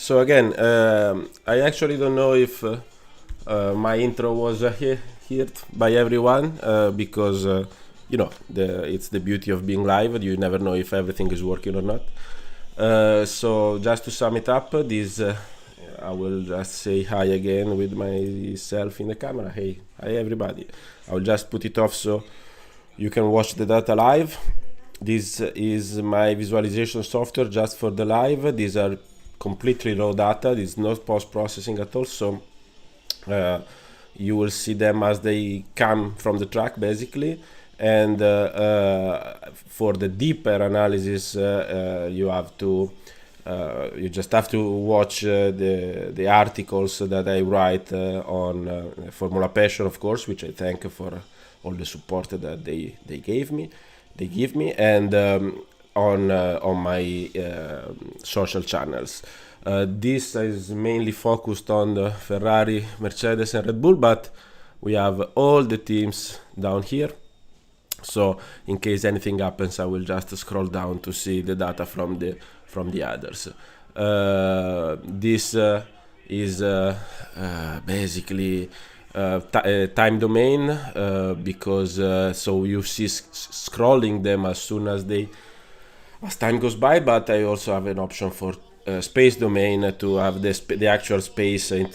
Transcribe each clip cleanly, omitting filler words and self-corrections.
So again, I actually don't know if my intro was heard by everyone because it's the beauty of being live. You never know if everything is working or not. So just to sum it up, this I will just say hi again with myself in the camera. Hey, hi everybody. I will just put it off so you can watch the data live. This is my visualization software just for the live. These are completely raw data. There's no post-processing at all. So you will see them as they come from the track basically. And for the deeper analysis, you just have to watch the articles that I write on Formula Passion, of course, which I thank for all the support that they give me, and on my social channels. This is mainly focused on the Ferrari, Mercedes, and Red Bull, but we have all the teams down here. So in case anything happens, I will just scroll down to see the data from the others. This is basically time domain because so you see scrolling them as time goes by, but I also have an option for space domain to have the actual space in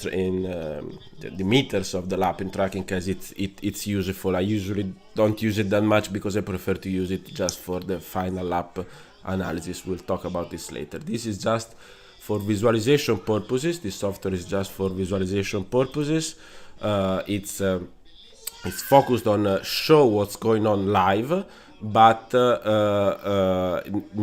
the meters of the lap in tracking, because it's useful. I usually don't use it that much because I prefer to use it just for the final lap analysis. We'll talk about this later. This is just for visualization purposes. This software is just for visualization purposes. It's focused on show what's going on live, but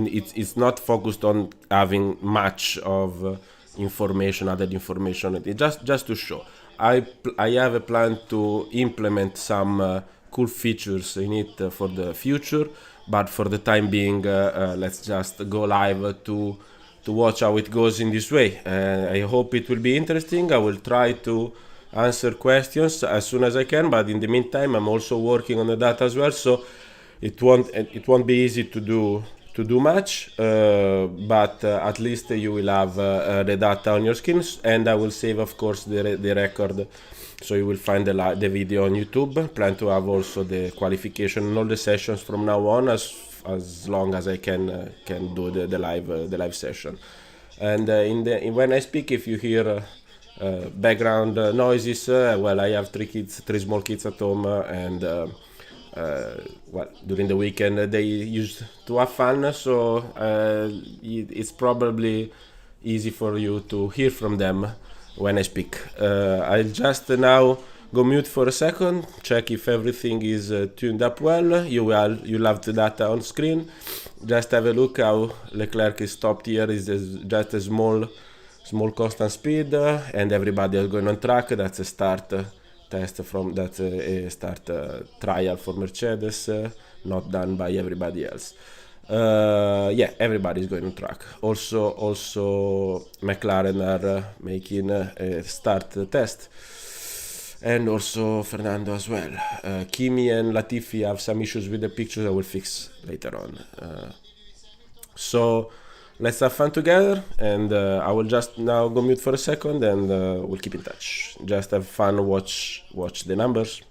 it's not focused on having much of information, added information. It just to show. I have a plan to implement some cool features in it for the future, but for the time being, let's just go live to watch how it goes in this way. I hope it will be interesting. I will try to answer questions as soon as I can, but in the meantime, I'm also working on the data as well, so it won't be easy to do much, but at least you will have the data on your screens, and I will save, of course, the record. So you will find the video on YouTube. Plan to have also the qualification and all the sessions from now on, as long as I can do the live session. And when I speak, if you hear background noises, well, I have three small kids at home, and well, during the weekend they used to have fun, so it's probably easy for you to hear from them when I speak. I'll just now go mute for a second, check if everything is tuned up well. You'll have the data on screen. Just have a look how Leclerc is stopped here. Is just a small constant speed, and everybody is going on track. That's a start test from that's a start trial for Mercedes, not done by everybody else. Yeah, everybody is going on track. Also McLaren are making a start test, and also Fernando as well. Kimi and Latifi have some issues with the pictures I will fix later on. So let's have fun together, and I will just now go mute for a second, and we'll keep in touch. Just have fun, watch the numbers.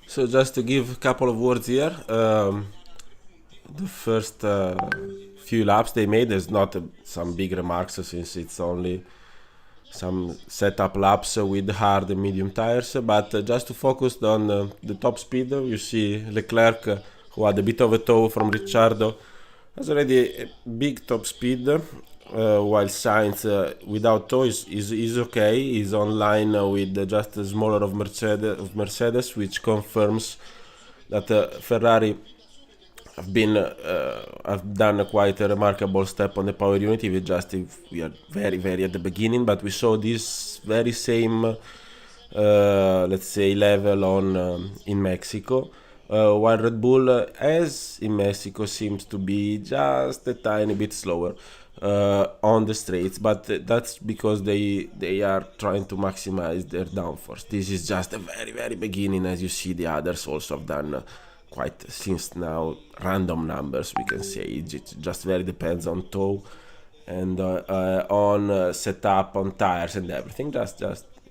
So just to give a couple of words here, the first few laps they made, there's not some big remarks since it's only some setup laps with hard and medium tires, but just to focus on the top speed, you see Leclerc, who had a bit of a tow from Ricciardo, has already a big top speed, while Sainz without tow is okay, is on line with just a smaller of Mercedes, which confirms that Ferrari have done a quite a remarkable step on the power unit. We just if we are very at the beginning, but we saw this very same let's say level on in Mexico. While Red Bull, as in Mexico, seems to be just a tiny bit slower on the straights, but that's because they are trying to maximize their downforce. This is just the very beginning, as you see. The others also have done quite since now random numbers, we can say. It just very depends on tow and on setup, on tires and everything. Just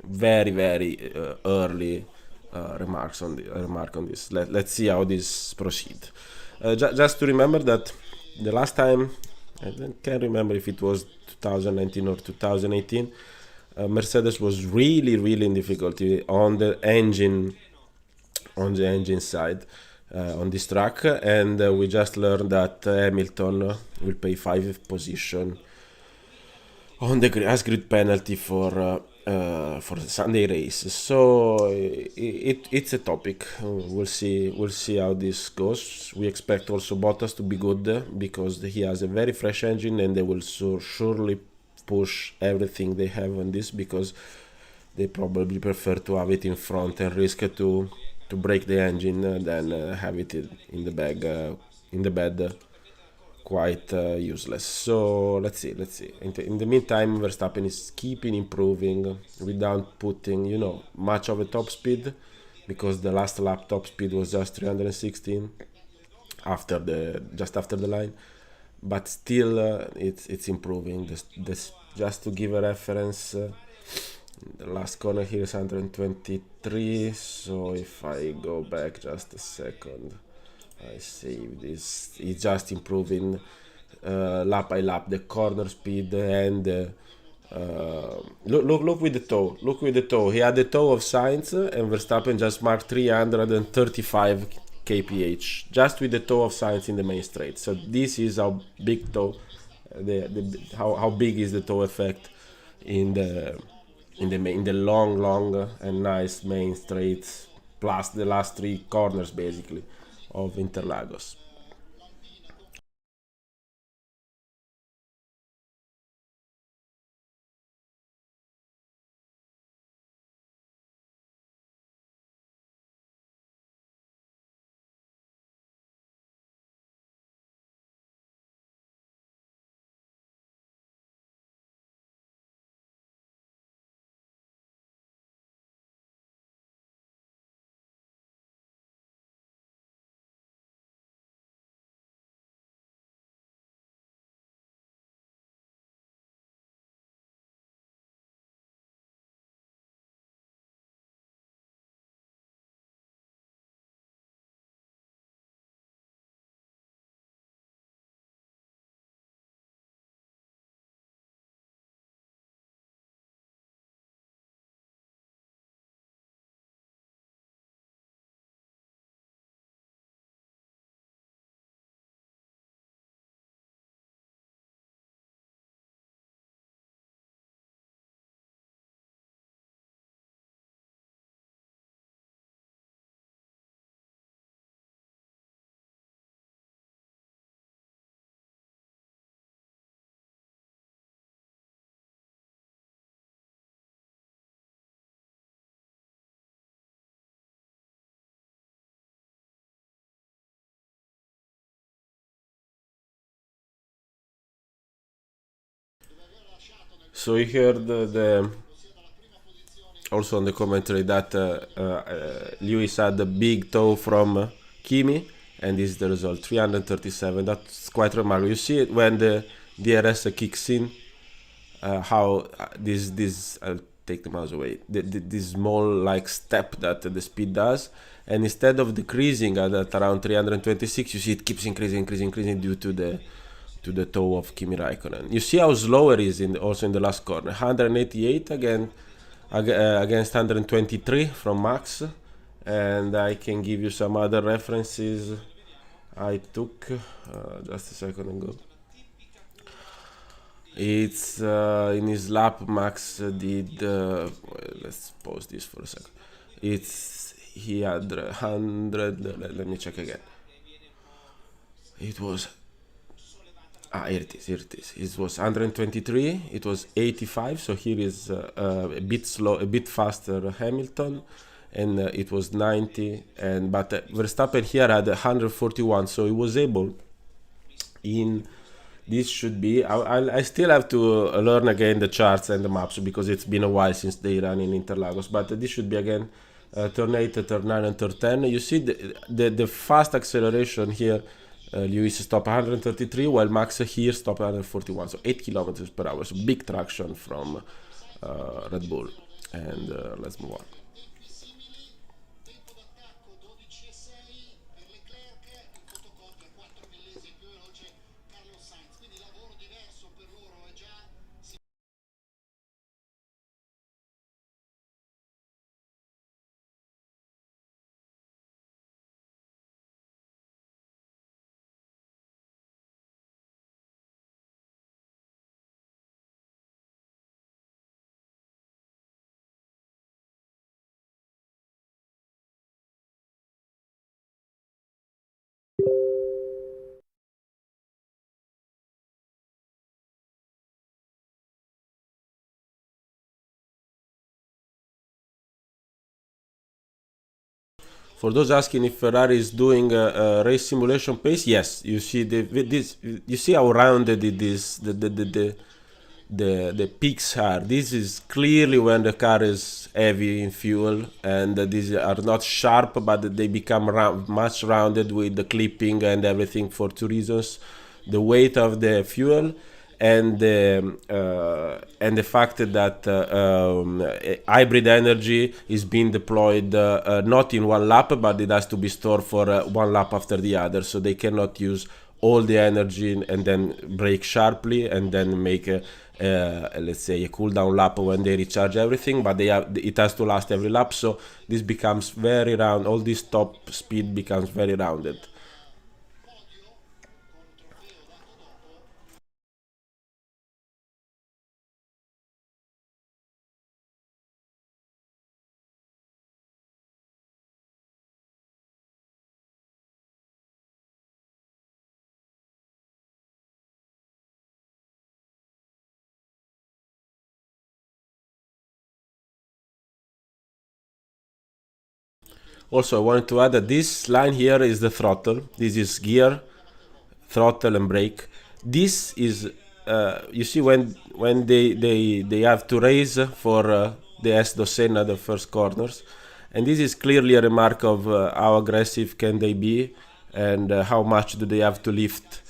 very early remark on this. Let's see how this proceed. Just to remember that the last time, I can't remember if it was 2019 or 2018, Mercedes was really in difficulty on the engine side on this track, and we just learned that Hamilton will pay 5th position on the as grid penalty for the Sunday race. So it's a topic. We'll see how this goes. We expect also Bottas to be good because he has a very fresh engine, and they will surely push everything they have on this, because they probably prefer to have it in front and risk to break the engine than have it in the bed quite useless. So let's see. In the meantime, Verstappen is keeping improving without putting much of a top speed, because the last lap top speed was just 316 just after the line, but still it's improving. This just to give a reference. The last corner here is 123, so if I go back just a second, I save this. It's just improving lap by lap the corner speed, and look with the toe. Look with the toe. He had the toe of Sainz, and Verstappen just marked 335 kph just with the toe of Sainz in the main straight. So this is how big toe, how big is the toe effect in the long and nice main straights, plus the last 3 corners basically of Interlagos. So you heard also on the commentary that Lewis had a big toe from Kimi, and this is the result, 337. That's quite remarkable. You see it when the DRS kicks in, how this take the mouse away. This small like step that the speed does, and instead of decreasing at around 326, you see it keeps increasing due to the toe of Kimi Raikkonen. You see how slow it is also in the last corner. 188 again against 123 from Max, and I can give you some other references I took just a second ago. It's in his lap Max did let's pause this for a second. He had 100, let me check again. It was here it is. It was 123. It was 85. So here is a bit slow, a bit faster Hamilton, and it was 90. And but Verstappen here had 141. So he was able in. This should be. I still have to learn again the charts and the maps because it's been a while since they ran in Interlagos. But this should be again turn 8, turn 9, and turn 10. You see the fast acceleration here. Lewis stopped 133 while Max here stopped 141, so 8 kilometers per hour. So big traction from Red Bull. And let's move on. For those asking if Ferrari is doing a race simulation pace, yes. You see you see how rounded it is. The peaks are. This is clearly when the car is heavy in fuel, and these are not sharp, but they become much rounded with the clipping and everything for two reasons: the weight of the fuel and the fact that hybrid energy is being deployed not in one lap, but it has to be stored for one lap after the other, so they cannot use all the energy and then brake sharply and then make let's say a cool down lap when they recharge everything, but it has to last every lap, so this becomes very round. All this top speed becomes very rounded. Also, I wanted to add that this line here is the throttle. This is gear, throttle, and brake. This is you see when they have to raise for the S Docena, the first corners, and this is clearly a remark of how aggressive can they be and how much do they have to lift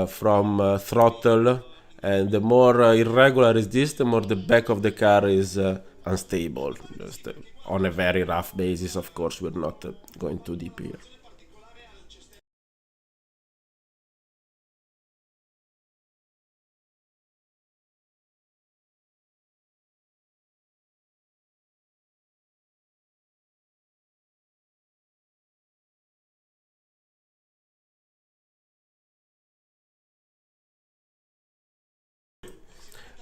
from throttle. And the more irregular is this, the more the back of the car is unstable. Just on a very rough basis, of course, we're not going too deep here.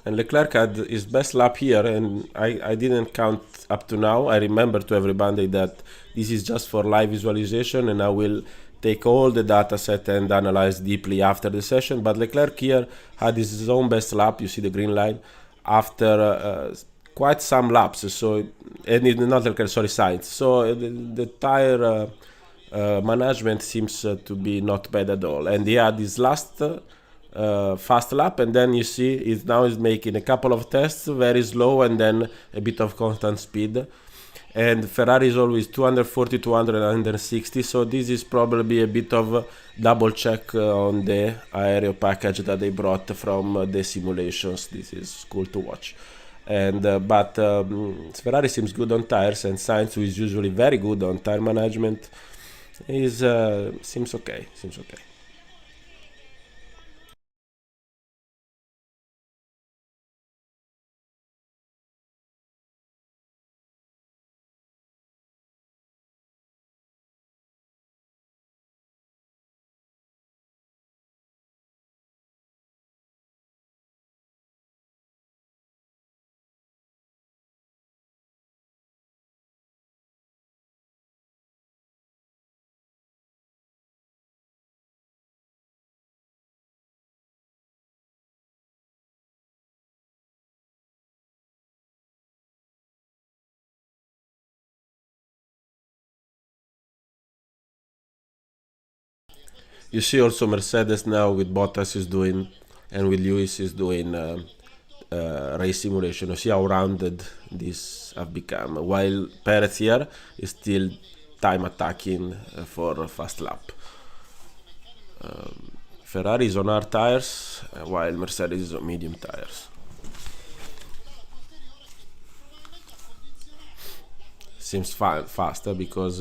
And Leclerc had his best lap here, and I didn't count up to now. I remember to everybody that this is just for live visualization, and I will take all the data set and analyze deeply after the session. But Leclerc here had his own best lap, you see the green line, after quite some laps. So, and not Leclerc, sorry, Sainz. So the tire management seems to be not bad at all. And he had his last fast lap, and then you see now is making a couple of tests very slow and then a bit of constant speed, and Ferrari is always 240, 200, 160, so this is probably a bit of double check on the aero package that they brought from the simulations. This is cool to watch. And but Ferrari seems good on tires, and Sainz, who is usually very good on tire management, is seems okay. Seems okay. You see also Mercedes now with Bottas is doing, and with Lewis is doing race simulation. You see how rounded these have become. While Perez here is still time attacking for a fast lap. Ferrari is on hard tires, while Mercedes is on medium tires. Seems faster because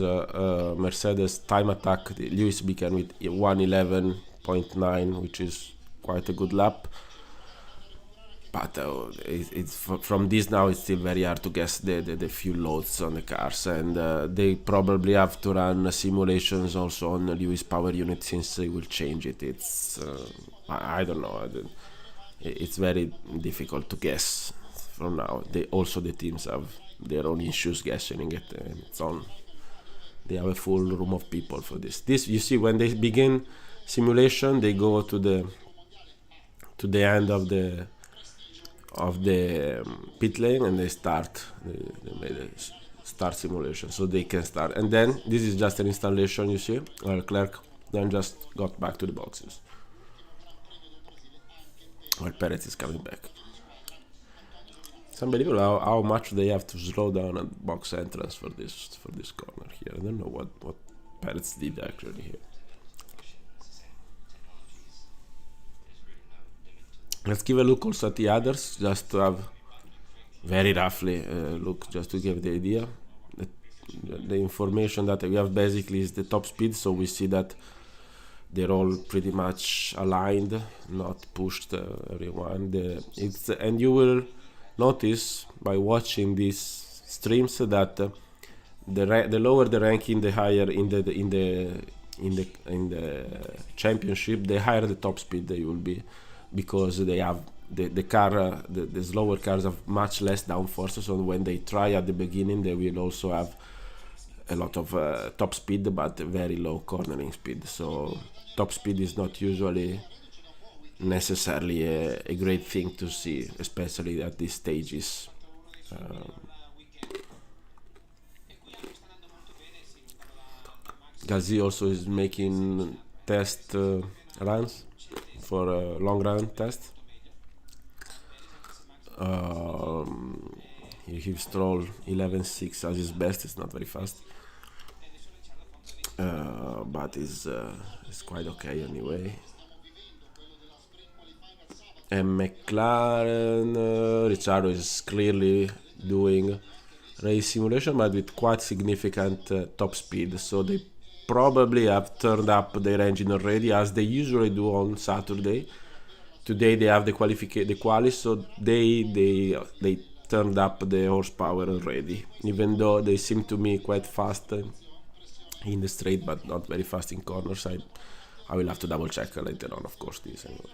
Mercedes time attack Lewis began with 111.9, which is quite a good lap. But from this now it's still very hard to guess the fuel loads on the cars, and they probably have to run simulations also on the Lewis power unit since they will change it. It's I don't know. It's very difficult to guess from now. They also the teams have their own issues guessing it, and it's on. They have a full room of people for this. This you see when they begin simulation, they go to the end of the pit lane and they start. They made a start simulation so they can start. And then this is just an installation. You see, Leclerc then just got back to the boxes. While Perez is coming back. It's unbelievable how much they have to slow down at box entrance for this corner here. I don't know what Perez did actually here. Let's give a look also at the others, just to have very roughly look, just to give the idea. The, the information that we have basically is the top speed, so we see that they're all pretty much aligned, not pushed everyone. And you will notice by watching these streams that the lower the ranking, the higher in the championship, the higher the top speed they will be, because they have the slower cars have much less downforce. So when they try at the beginning, they will also have a lot of top speed but very low cornering speed. So top speed is not usually necessarily a great thing to see, especially at these stages. Um, Gazi also is making test runs for a long run test. Um, he Stroll 11.6 as his best. It's not very fast, but is quite okay anyway. And McLaren, Ricciardo is clearly doing race simulation, but with quite significant top speed. So they probably have turned up their engine already, as they usually do on Saturday. Today they have the quali, so they turned up the horsepower already. Even though they seem to me quite fast in the straight, but not very fast in corners. I will have to double check later on, of course, this anyway.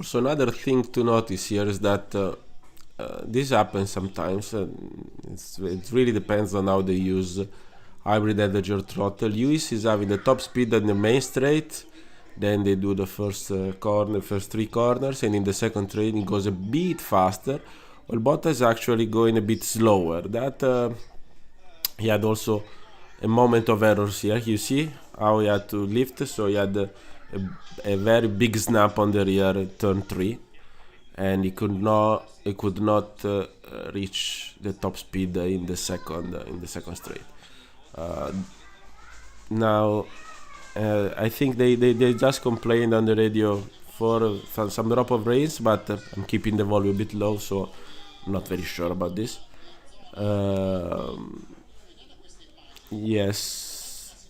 Also, another thing to notice here is that this happens sometimes. It really depends on how they use hybrid energy or throttle. Lewis is having the top speed on the main straight, then they do the first first three corners, and in the second straight it goes a bit faster. Well, Bottas is actually going a bit slower. That he had also a moment of errors here. You see how he had to lift, so he had a very big snap on the rear turn 3, and he could not reach the top speed in the second straight. Now I think they just complained on the radio for some drop of rains, but I'm keeping the volume a bit low, so I'm not very sure about this. Yes,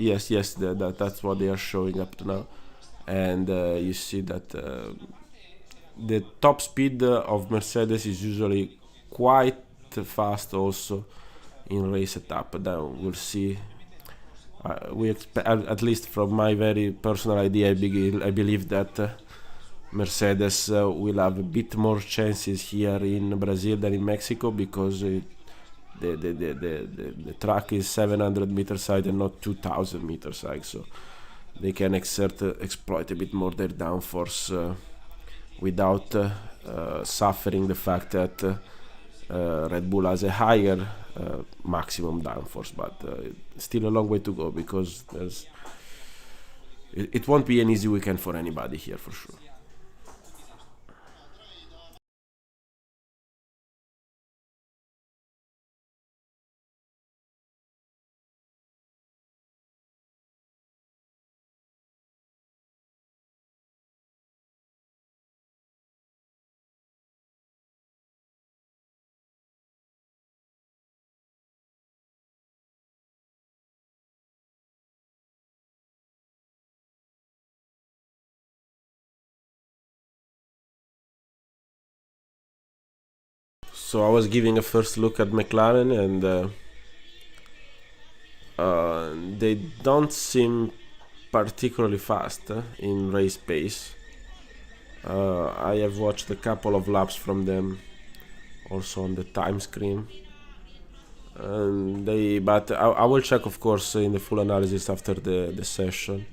that's what they are showing up to now, and you see that the top speed of Mercedes is usually quite fast also in race setup. Then we'll see. We expect, at least from my very personal idea, I believe that Mercedes will have a bit more chances here in Brazil than in Mexico, because the track is 700 meters high and not 2000 meters high, so they can exploit a bit more their downforce without suffering the fact that Red Bull has a higher maximum downforce, but still a long way to go, because it won't be an easy weekend for anybody here for sure. So I was giving a first look at McLaren, and they don't seem particularly fast in race pace. I have watched a couple of laps from them also on the time screen, and but I will check, of course, in the full analysis after the session.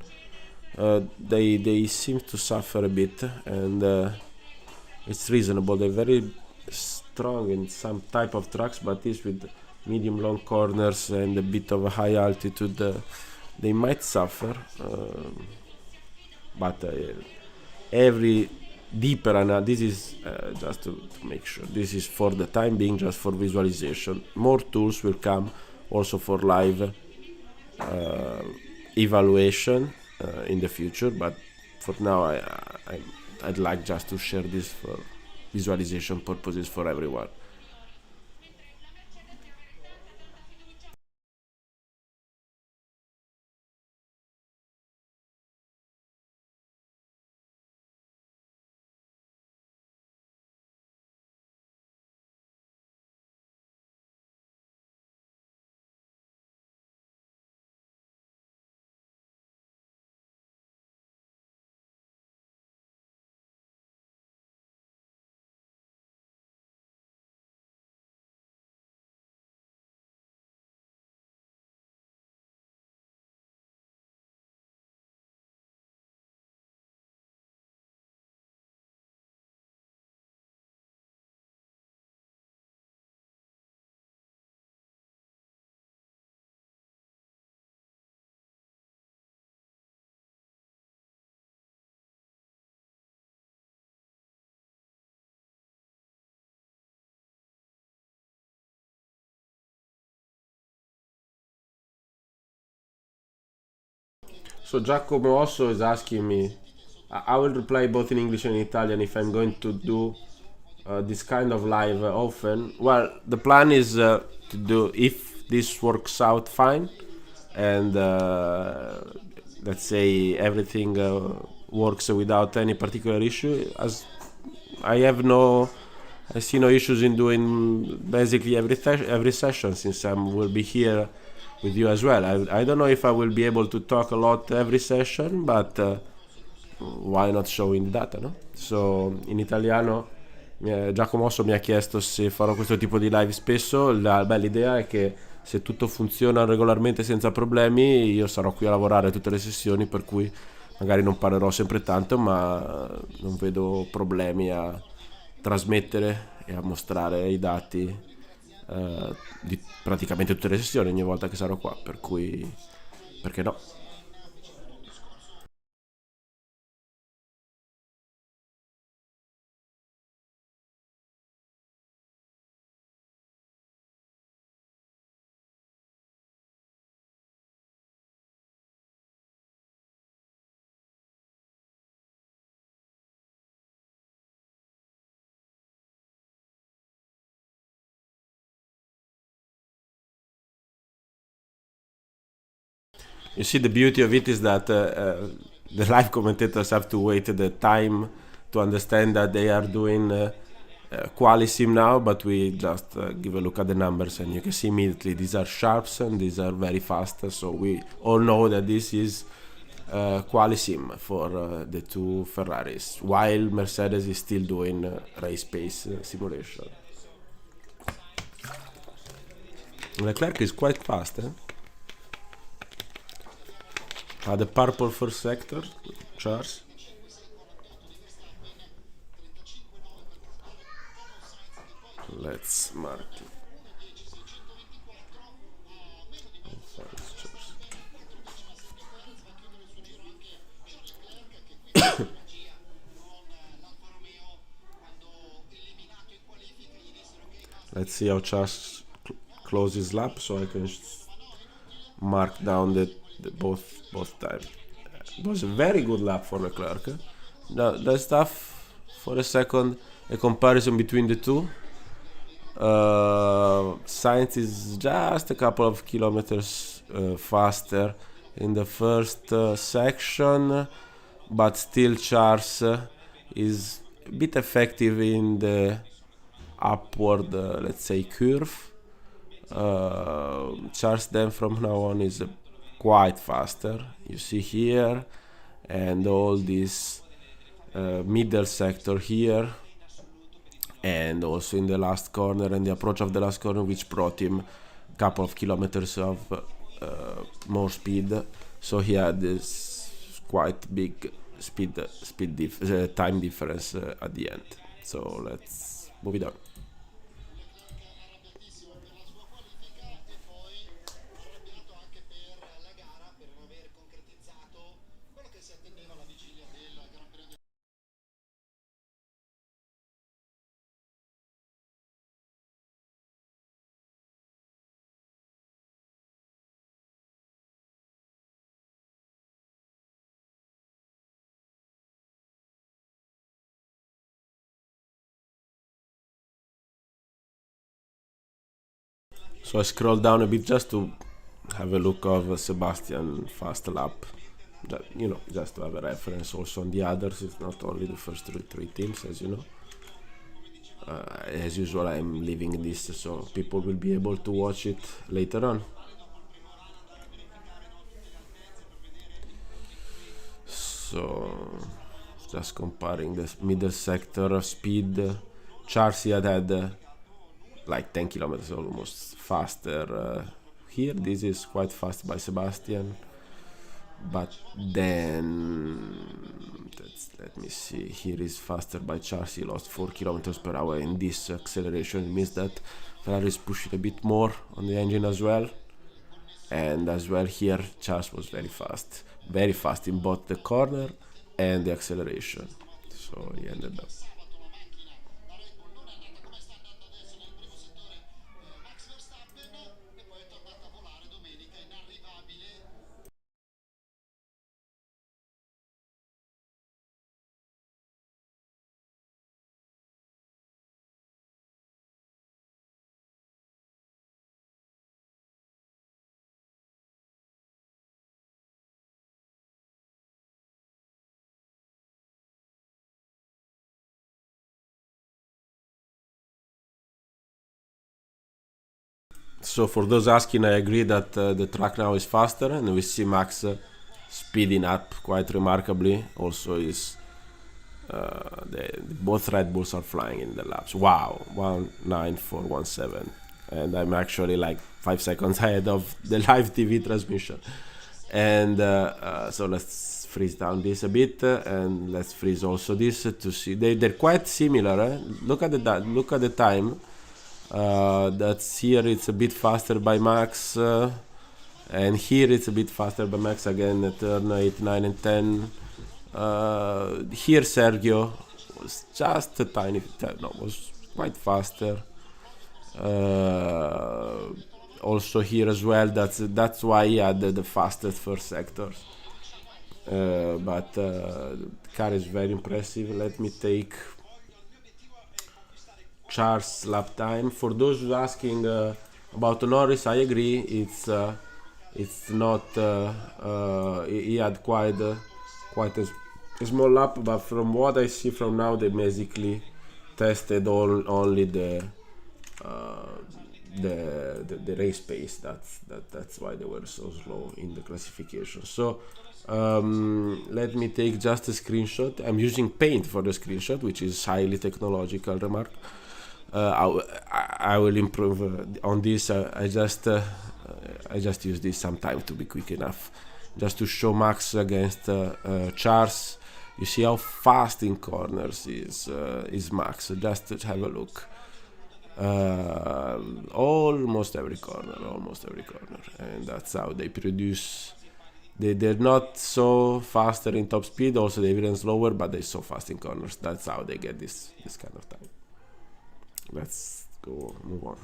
They seem to suffer a bit, and it's reasonable. They're very strong in some type of tracks, but this with medium long corners and a bit of a high altitude, they might suffer. But every deeper this is just to make sure, this is for the time being just for visualization. More tools will come also for live evaluation in the future, but for now I'd like just to share this for visualization purposes for everyone. So Giacomo also is asking me, I will reply both in English and in Italian, if I'm going to do this kind of live often. Well, the plan is to do, if this works out fine, and let's say everything works without any particular issue, as I see no issues in doing basically every session, since I will be here with you as well. I don't know if I will be able to talk a lot every session, but why not showing the data, no? So in italiano Giacomo Osso mi ha chiesto se farò questo tipo di live spesso. L'idea è che se tutto funziona regolarmente senza problemi, io sarò qui a lavorare tutte le sessioni, per cui magari non parlerò sempre tanto, ma non vedo problemi a trasmettere e a mostrare i dati di praticamente tutte le sessioni ogni volta che sarò qua, per cui perché no? You see, the beauty of it is that the live commentators have to wait the time to understand that they are doing quali-sim now, but we just give a look at the numbers and you can see immediately these are sharps and these are very fast. So we all know that this is quali-sim for the two Ferraris, while Mercedes is still doing race pace simulation. Leclerc is quite fast, eh? The purple first sector, Charles. Let's mark it. Let's see how Charles closes lap, so I can mark down the both time. It was a very good lap for Leclerc. Now let's have for a second a comparison between the two. Sainz is just a couple of kilometers faster in the first section, but still Charles is a bit effective in the upward, let's say, curve. Charles then from now on is quite faster. You see here, and all this middle sector here, and also in the last corner and the approach of the last corner, which brought him a couple of kilometers of more speed. So he had this quite big time difference at the end. So let's move it on. So I scroll down a bit just to have a look of Sebastian fast lap. Just to have a reference also on the others. It's not only the first three teams, as you know. As usual, I'm leaving this so people will be able to watch it later on. So just comparing the middle sector speed, Charles had like 10 kilometers almost faster here. This is quite fast by Sebastian, but then let me see, here is faster by Charles. He lost 4 kilometers per hour in this acceleration. It means that Ferrari is pushing a bit more on the engine as well, and as well here Charles was very fast in both the corner and the acceleration, so he ended up. So for those asking, I agree that the track now is faster, and we see Max speeding up quite remarkably. Also, is both Red Bulls are flying in the laps. Wow, 19417, and I'm actually like 5 seconds ahead of the live TV transmission. And so let's freeze down this a bit, and let's freeze also this to see they're quite similar. Look at the time. That's here. It's a bit faster by Max. And here it's a bit faster by Max again, turn 8, 9 and 10. Here Sergio was just a tiny, no, was quite faster. Also here as well, that's why he had the fastest first sectors. But the car is very impressive. Let me take Charles lap time. For those who asking about Norris, I agree. It's not. He had quite a small lap, but from what I see from now, they basically tested only the race pace. That's why they were so slow in the classification. So let me take just a screenshot. I'm using Paint for the screenshot, which is highly technological remark. I will improve on this. I just use this sometime to be quick enough, just to show Max against Charles. You see how fast in corners is Max. So just to have a look. Almost every corner, and that's how they produce. They're not so faster in top speed. Also, they're even slower, but they're so fast in corners. That's how they get this kind of time. Let's go move on.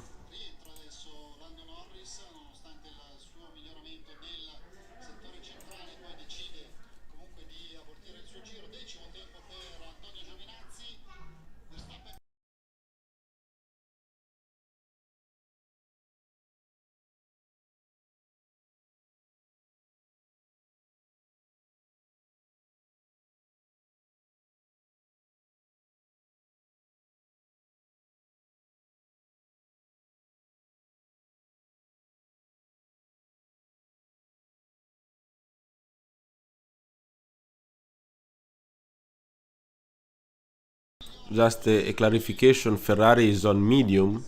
Just a clarification: Ferrari is on medium,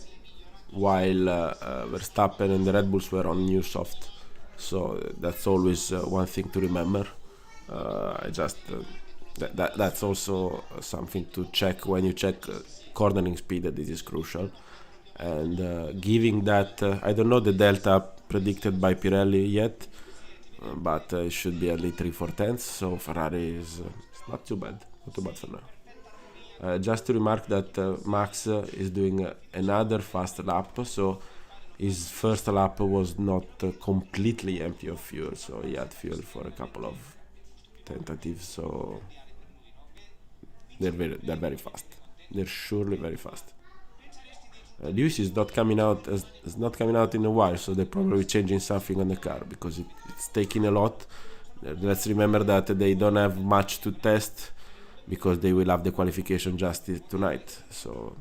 while Verstappen and the Red Bulls were on new soft. So that's always one thing to remember. I just that's also something to check when you check cornering speed. That this is crucial. And giving that, I don't know the delta predicted by Pirelli yet, but it should be at least 3/4. So Ferrari is not too bad, for now. Just to remark that Max is doing another fast lap, so his first lap was not completely empty of fuel, so he had fuel for a couple of tentatives. So they're very fast. They're surely very fast. Lewis is not coming out in a while, so they're probably changing something on the car because it's taking a lot. Let's remember that they don't have much to test because they will have the qualification just tonight. So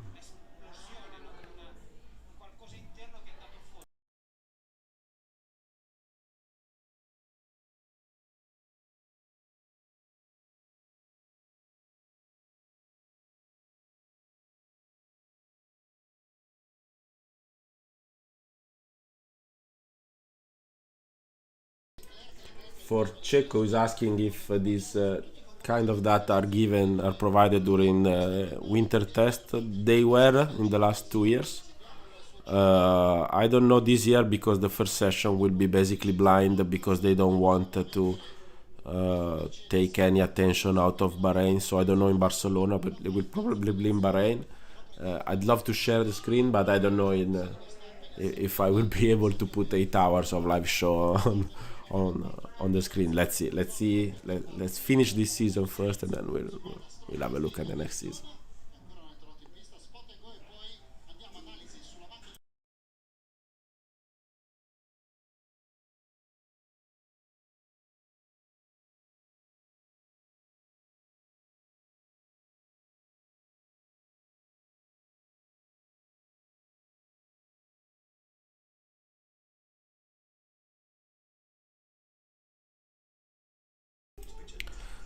for Checo is asking if these kind of data are provided during winter test. They were in the last 2 years. I don't know this year because the first session will be basically blind because they don't want to take any attention out of Bahrain. So I don't know in Barcelona, but it will probably be in Bahrain. I'd love to share the screen, but I don't know if I will be able to put 8 hours of live show on the screen. Let's see. Let's finish this season first, and then we'll have a look at the next season.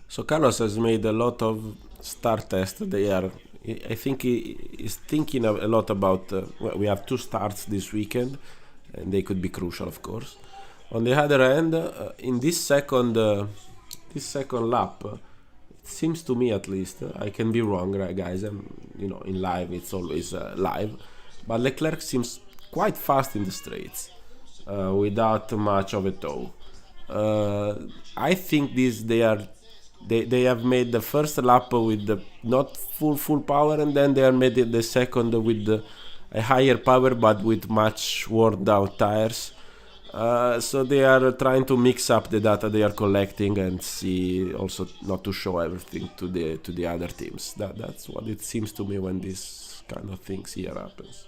So Carlos has made a lot of star tests. They are, I think, he is thinking a lot about. Well, we have two starts this weekend, and they could be crucial, of course. On the other hand, in this second lap, it seems to me at least, I can be wrong, right, guys. In live it's always live, but Leclerc seems quite fast in the straights, without much of a tow. Uh, I think they have made the first lap with the not full power, and then they are made the second with a higher power but with much worn down tires. So they are trying to mix up the data they are collecting and see also not to show everything to the other teams. That's what it seems to me when this kind of things here happens.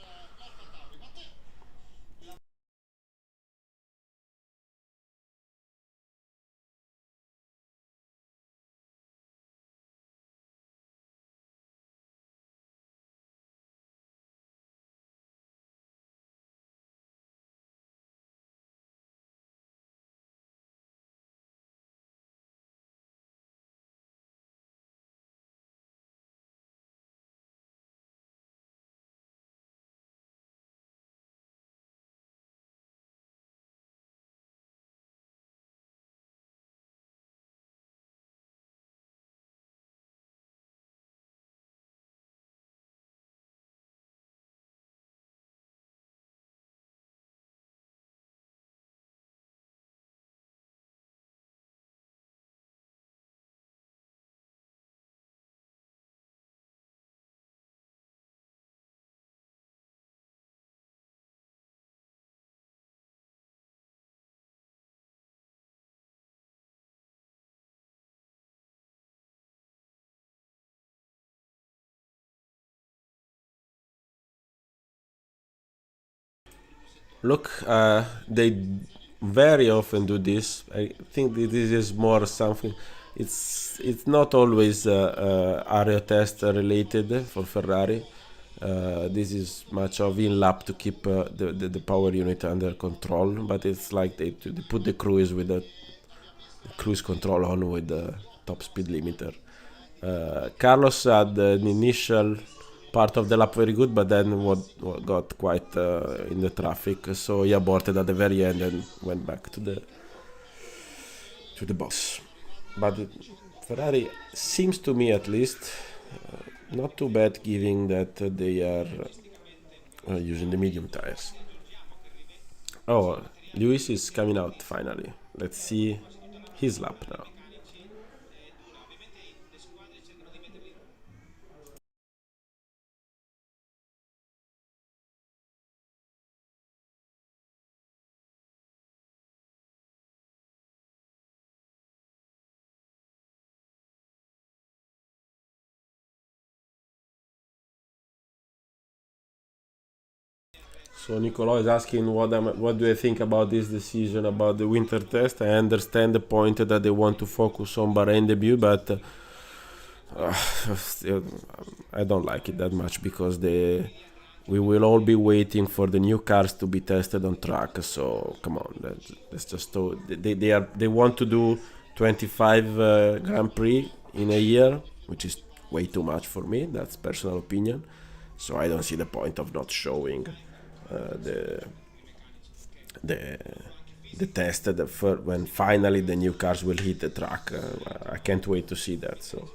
Look, they very often do this. I think that this is more something. It's not always aero test related for Ferrari. This is much of in lap to keep the power unit under control, but it's like they put the cruise with the cruise control on with the top speed limiter. Carlos had an initial part of the lap very good, but then what got quite in the traffic, so he aborted at the very end and went back to the box. But Ferrari seems to me at least not too bad, given that they are using the medium tires. Oh, Lewis is coming out finally. Let's see his lap now. So Nicolò is asking what do I think about this decision about the winter test. I understand the point that they want to focus on Bahrain debut, but still, I don't like it that much because we will all be waiting for the new cars to be tested on track. So come on, let's just they want to do 25 Grand Prix in a year, which is way too much for me. That's personal opinion. So I don't see the point of not showing the the the test when finally the new cars will hit the track. I can't wait to see that. So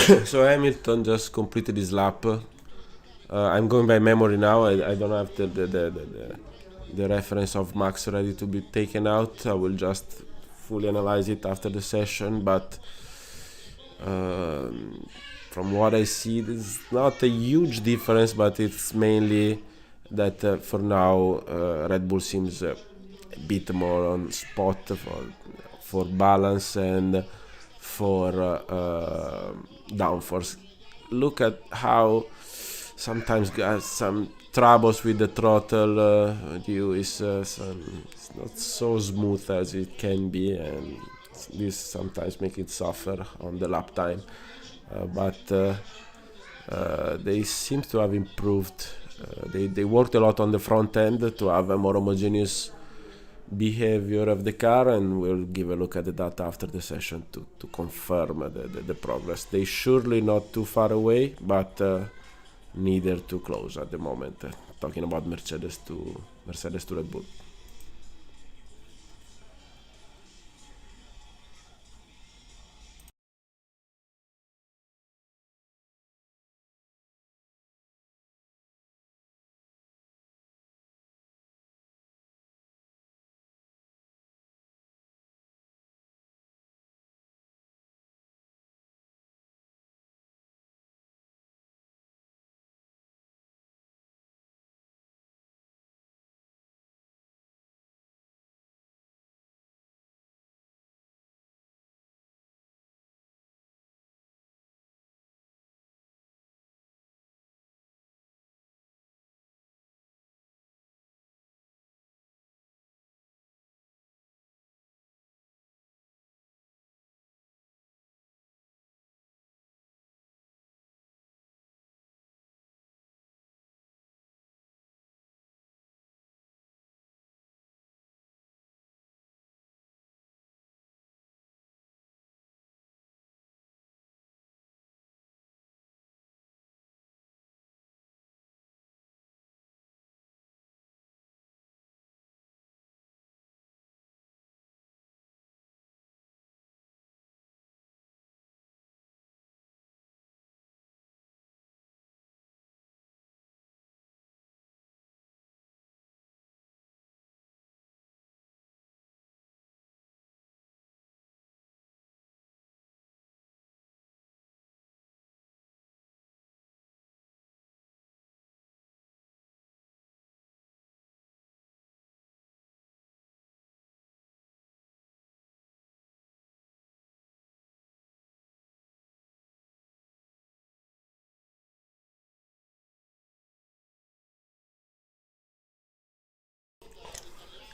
So Hamilton just completed his lap. I'm going by memory now. I don't have the reference of Max ready to be taken out. I will just fully analyze it after the session. But from what I see, there's not a huge difference, but it's mainly that for now Red Bull seems a bit more on spot for balance and for downforce. Look at how sometimes got some troubles with the throttle. It's not so smooth as it can be, and this sometimes make it suffer on the lap time. But they seem to have improved. They worked a lot on the front end to have a more homogeneous behavior of the car, and we'll give a look at the data after the session to confirm the progress. They surely not too far away, but neither too close at the moment. Talking about Mercedes to Red Bull.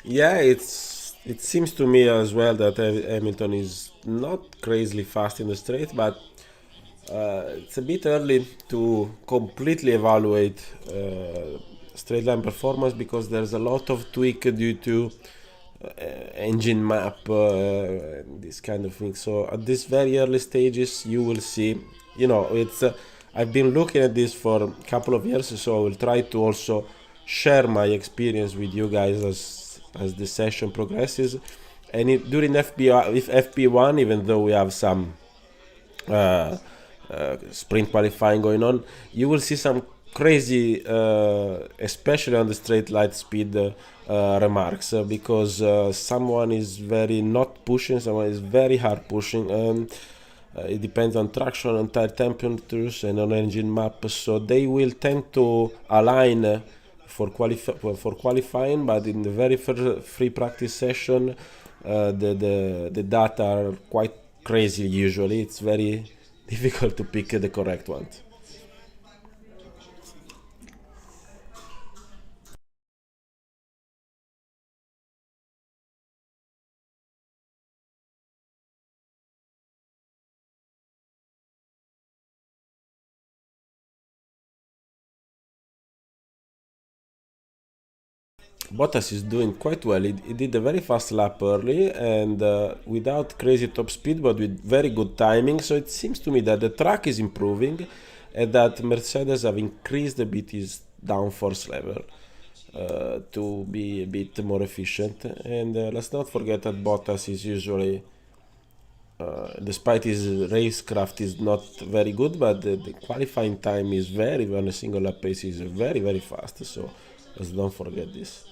Yeah, it seems to me as well that Hamilton is not crazily fast in the straight, but it's a bit early to completely evaluate straight line performance because there's a lot of tweak due to engine map and this kind of thing. So at this very early stages, you will see, it's. I've been looking at this for a couple of years, so I will try to also share my experience with you guys as the session progresses. And during FP1, even though we have some uh, sprint qualifying going on, you will see some crazy, especially on the straight light speed remarks, because someone is very not pushing, someone is very hard pushing. It depends on traction, on tire temperatures, and on engine map. So they will tend to align for qualifying, but in the very first free practice session, the data are quite crazy. Usually, it's very difficult to pick the correct ones. Bottas is doing quite well. He did a very fast lap early and without crazy top speed, but with very good timing. So it seems to me that the track is improving and that Mercedes have increased a bit his downforce level to be a bit more efficient. And let's not forget that Bottas is usually despite his racecraft is not very good, but the qualifying time is very, on a single lap pace is very, very fast. So let's don't forget this.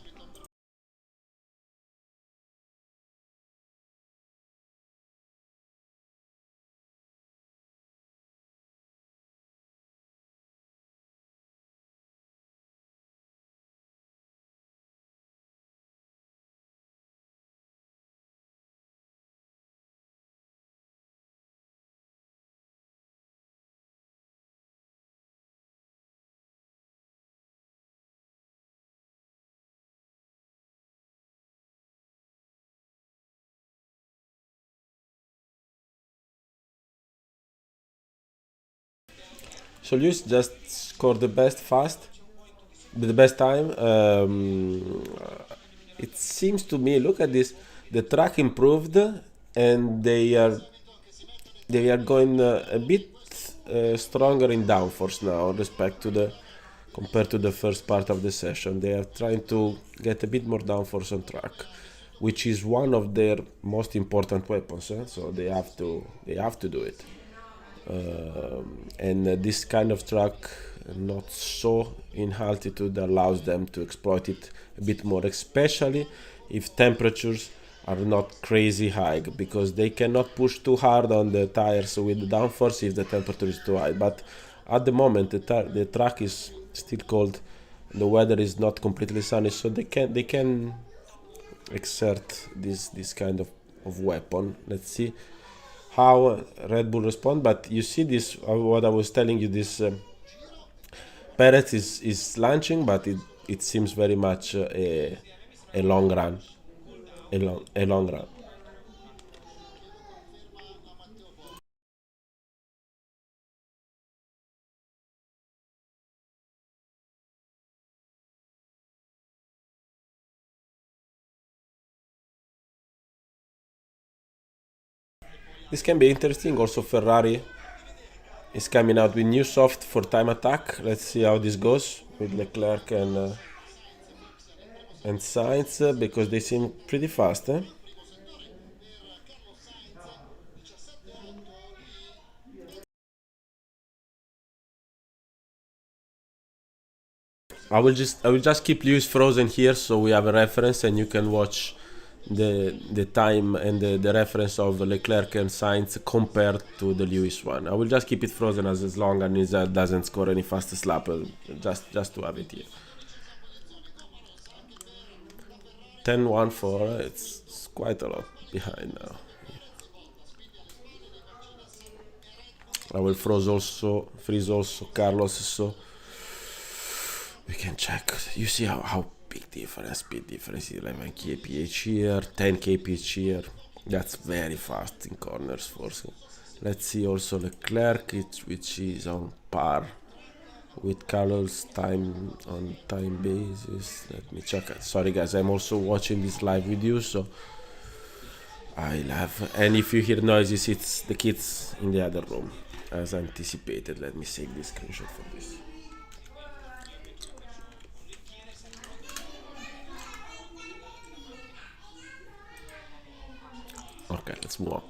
So Lewis just scored the best fast, the best time. It seems to me, look at this, the track improved, and they are going a bit stronger in downforce now, respect to the compared to the first part of the session. They are trying to get a bit more downforce on track, which is one of their most important weapons. So they have to do it. And this kind of track, not so in altitude, allows them to exploit it a bit more, especially if temperatures are not crazy high, because they cannot push too hard on the tires with the downforce if the temperature is too high. But at the moment the track is still cold, the weather is not completely sunny, so they can exert this kind of weapon. Let's see how Red Bull respond. But you see this, what I was telling you, this Perez is launching, but it seems very much a long run, a long run. This can be interesting. Also, Ferrari is coming out with new soft for time attack. Let's see how this goes with Leclerc and Sainz, because they seem pretty fast. I will just keep Lewis frozen here, so we have a reference and you can watch the time and the reference of Leclerc and Sainz compared to the Lewis one. I will just keep it frozen as long as it doesn't score any fastest lap, just to have it here. 10-1 for it's quite a lot behind now. I will freeze also Carlos, so we can check. You see how big difference, speed difference, 11 kph here, 10 kph here. That's very fast in corners force. Let's see also Leclerc, which is on par with Carlos time on time basis. Let me check. Sorry guys, I'm also watching this live with you, so I'll have, and if you hear noises, it's the kids in the other room, as anticipated. Let me save this screenshot for this. Okay, let's move on.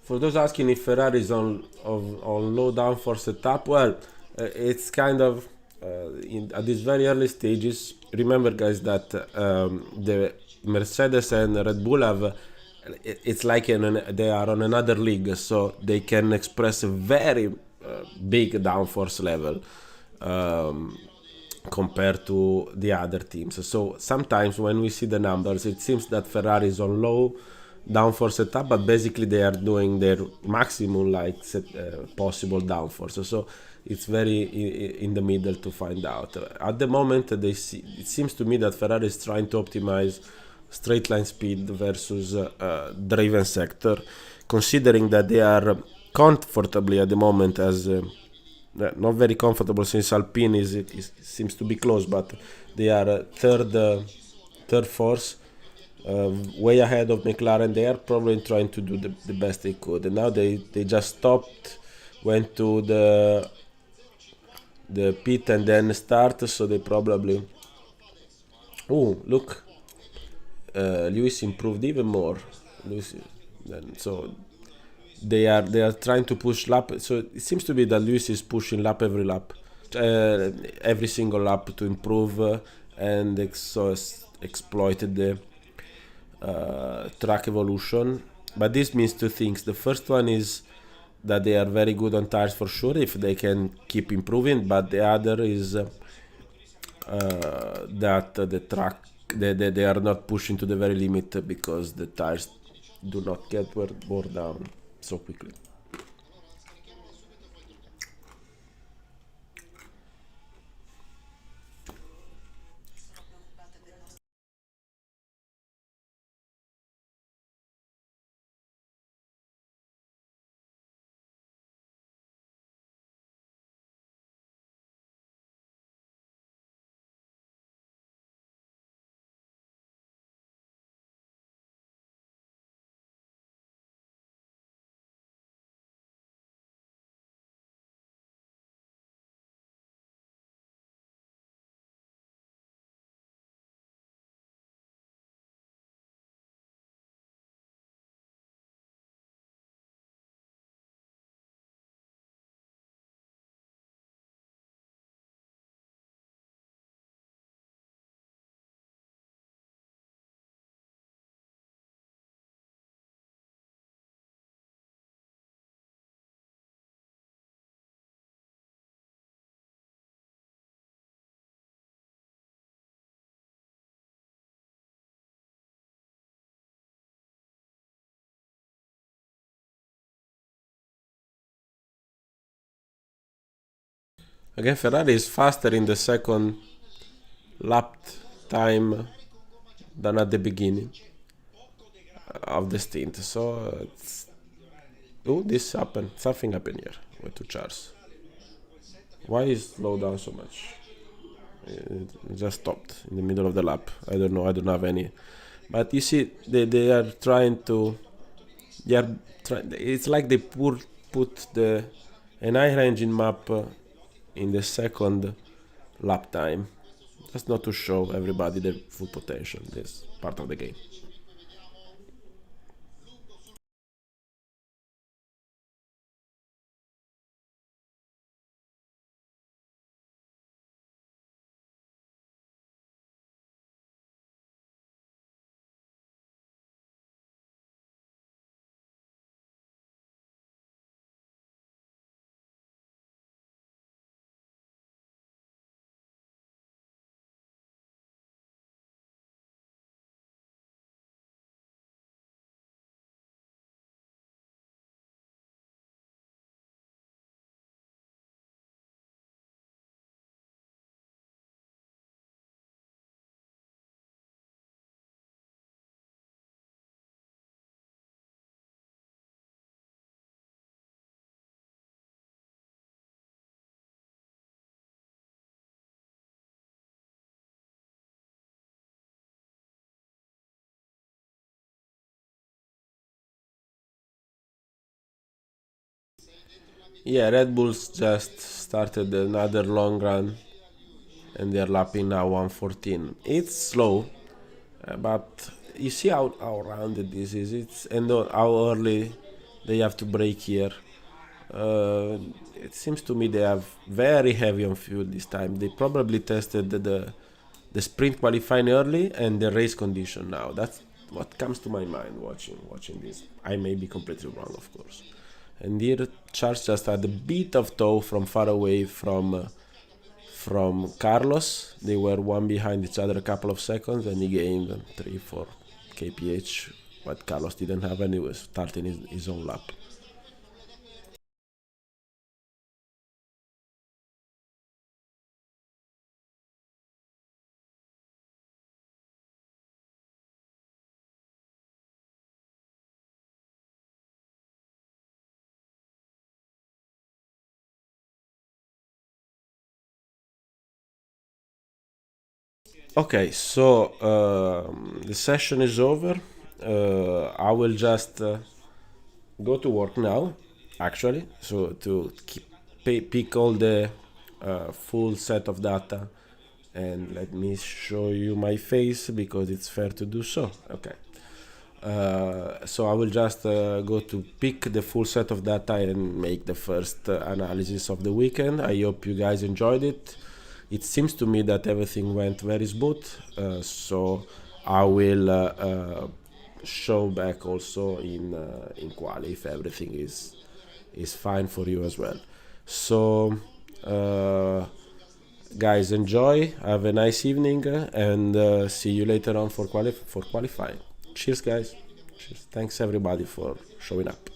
For those asking if Ferrari is on low downforce setup, well, it's kind of at these very early stages. Remember, guys, that the Mercedes and Red Bull have it's like they are on another league, so they can express a very big downforce level compared to the other teams. So sometimes when we see the numbers, it seems that Ferrari is on low downforce setup, but basically they are doing their maximum possible downforce. So it's very in the middle to find out. At the moment, it seems to me that Ferrari is trying to optimize straight line speed versus driven sector, considering that they are comfortably at the moment as not very comfortable since Alpine seems to be close, but they are third force, way ahead of McLaren. They are probably trying to do the best they could, and now they just stopped, went to the pit and then start, so they probably. Oh, look, Lewis improved even more. Lewis, then so they are trying to push lap. So it seems to be that Lewis is pushing lap, every single lap to improve and exploited the track evolution. But this means two things. The first one is that they are very good on tires for sure if they can keep improving. But the other is that the track they are not pushing to the very limit because the tires do not get wore down so quickly. Again, Ferrari is faster in the second lap time than at the beginning of the stint. So this happened. Something happened here with two Charles. Why is slow down so much? It just stopped in the middle of the lap. I don't know. I don't have any. But you see, they are trying to. It's like they put an higher engine map in the second lap time, just not to show everybody the full potential. This part of the game. Yeah, Red Bulls just started another long run and they're lapping now 114. It's slow, but you see how rounded this is. It's and how early they have to brake here. It seems to me they have very heavy on fuel this time. They probably tested the sprint qualifying early and the race condition now. That's what comes to my mind watching this. I may be completely wrong, of course. And here Charles just had a bit of tow from far away from Carlos. They were one behind each other a couple of seconds, and he gained 3-4 kph, but Carlos didn't have any, was starting his own lap. Okay, so the session is over. I will just go to work now, actually, so to pick all the full set of data, and let me show you my face because it's fair to do so. Okay. So I will just go to pick the full set of data and make the first analysis of the weekend. I hope you guys enjoyed it. It seems to me that everything went very smooth, so I will show back also in quali if everything is fine for you as well. So guys, enjoy, have a nice evening, and see you later on for qualifying. Cheers, guys. Cheers. Thanks everybody for showing up.